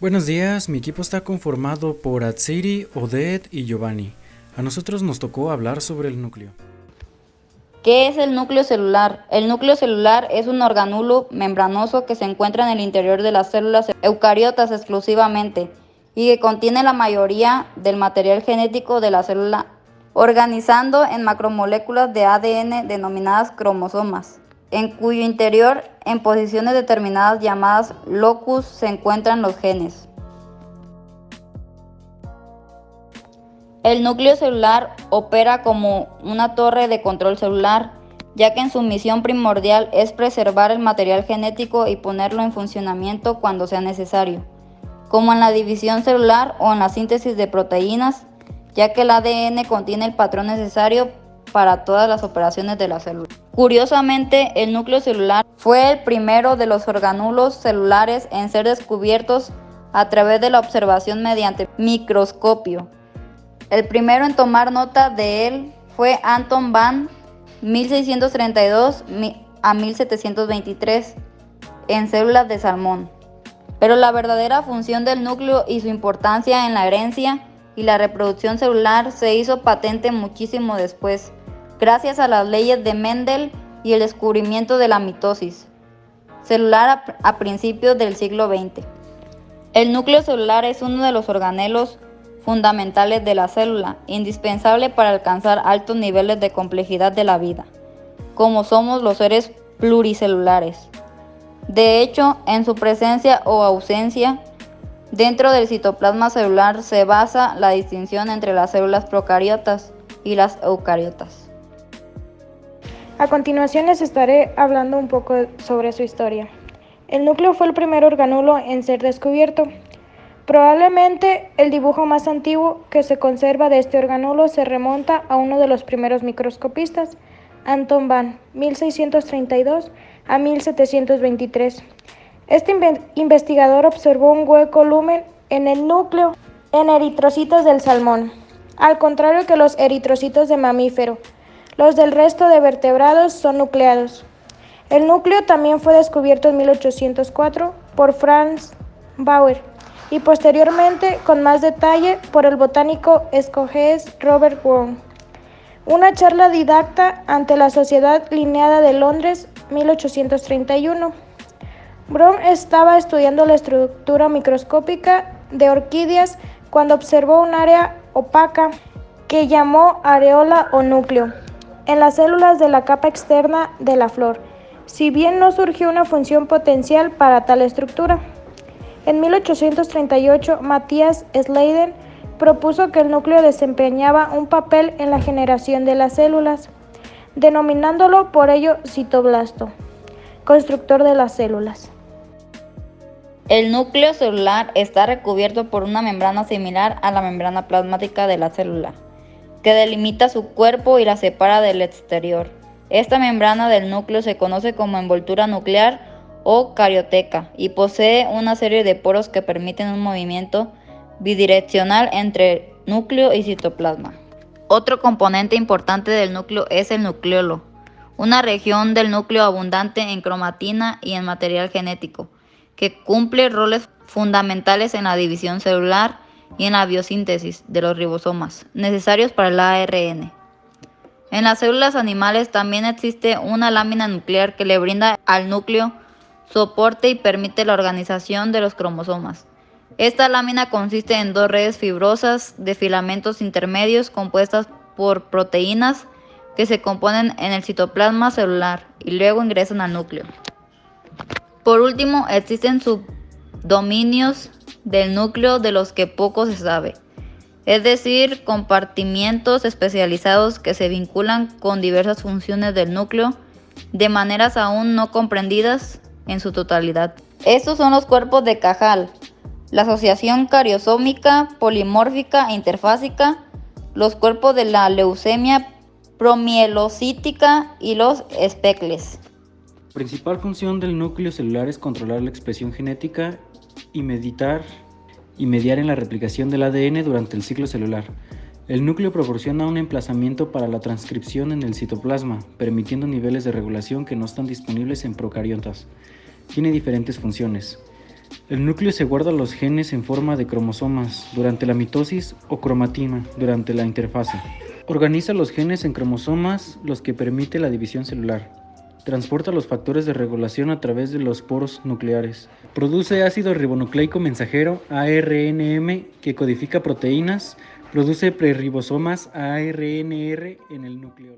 Buenos días, mi equipo está conformado por Atsiri, Odette y Giovanni. A nosotros nos tocó hablar sobre el núcleo. ¿Qué es el núcleo celular? El núcleo celular es un organulo membranoso que se encuentra en el interior de las células eucariotas exclusivamente y que contiene la mayoría del material genético de la célula, organizando en macromoléculas de ADN denominadas cromosomas, en cuyo interior, en posiciones determinadas llamadas locus, se encuentran los genes. El núcleo celular opera como una torre de control celular, ya que en su misión primordial es preservar el material genético y ponerlo en funcionamiento cuando sea necesario, como en la división celular o en la síntesis de proteínas, ya que el ADN contiene el patrón necesario para todas las operaciones de la célula. Curiosamente, el núcleo celular fue el primero de los organulos celulares en ser descubiertos a través de la observación mediante microscopio. El primero en tomar nota de él fue Anton van 1632 a 1723 en células de salmón. Pero la verdadera función del núcleo y su importancia en la herencia y la reproducción celular se hizo patente muchísimo después, gracias a las leyes de Mendel y el descubrimiento de la mitosis celular a principios del siglo XX. El núcleo celular es uno de los organelos fundamentales de la célula, indispensable para alcanzar altos niveles de complejidad de la vida, como somos los seres pluricelulares. De hecho, en su presencia o ausencia, dentro del citoplasma celular se basa la distinción entre las células procariotas y las eucariotas. A continuación les estaré hablando un poco sobre su historia. El núcleo fue el primer organulo en ser descubierto. Probablemente el dibujo más antiguo que se conserva de este organulo se remonta a uno de los primeros microscopistas, Anton van 1632 a 1723. Este investigador observó un hueco lumen en el núcleo en eritrocitos del salmón, al contrario que los eritrocitos de mamífero. Los del resto de vertebrados son nucleados. El núcleo también fue descubierto en 1804 por Franz Bauer y posteriormente con más detalle por el botánico escocés Robert Brown. Una charla didacta ante la Sociedad Linneana de Londres, 1831. Brown estaba estudiando la estructura microscópica de orquídeas cuando observó un área opaca que llamó areola o núcleo en las células de la capa externa de la flor, si bien no surgió una función potencial para tal estructura. En 1838, Matthias Schleiden propuso que el núcleo desempeñaba un papel en la generación de las células, denominándolo por ello citoblasto, constructor de las células. El núcleo celular está recubierto por una membrana similar a la membrana plasmática de la célula, que delimita su cuerpo y la separa del exterior. Esta membrana del núcleo se conoce como envoltura nuclear o carioteca y posee una serie de poros que permiten un movimiento bidireccional entre núcleo y citoplasma. Otro componente importante del núcleo es el nucleolo, una región del núcleo abundante en cromatina y en material genético, que cumple roles fundamentales en la división celular y en la biosíntesis de los ribosomas, necesarios para el ARN. En las células animales también existe una lámina nuclear que le brinda al núcleo soporte y permite la organización de los cromosomas. Esta lámina consiste en dos redes fibrosas de filamentos intermedios compuestas por proteínas que se componen en el citoplasma celular y luego ingresan al núcleo. Por último, existen subdominios del núcleo de los que poco se sabe, es decir, compartimientos especializados que se vinculan con diversas funciones del núcleo de maneras aún no comprendidas en su totalidad. Estos son los cuerpos de Cajal, la asociación cariosómica, polimórfica e interfásica, los cuerpos de la leucemia promielocítica y los especles. La principal función del núcleo celular es controlar la expresión genética y mediar en la replicación del ADN durante el ciclo celular. El núcleo proporciona un emplazamiento para la transcripción en el citoplasma, permitiendo niveles de regulación que no están disponibles en procariotas. Tiene diferentes funciones. El núcleo se guarda los genes en forma de cromosomas durante la mitosis o cromatina durante la interfase. Organiza los genes en cromosomas, los que permite la división celular. Transporta los factores de regulación a través de los poros nucleares. Produce ácido ribonucleico mensajero ARNM que codifica proteínas. Produce preribosomas ARNR en el núcleo.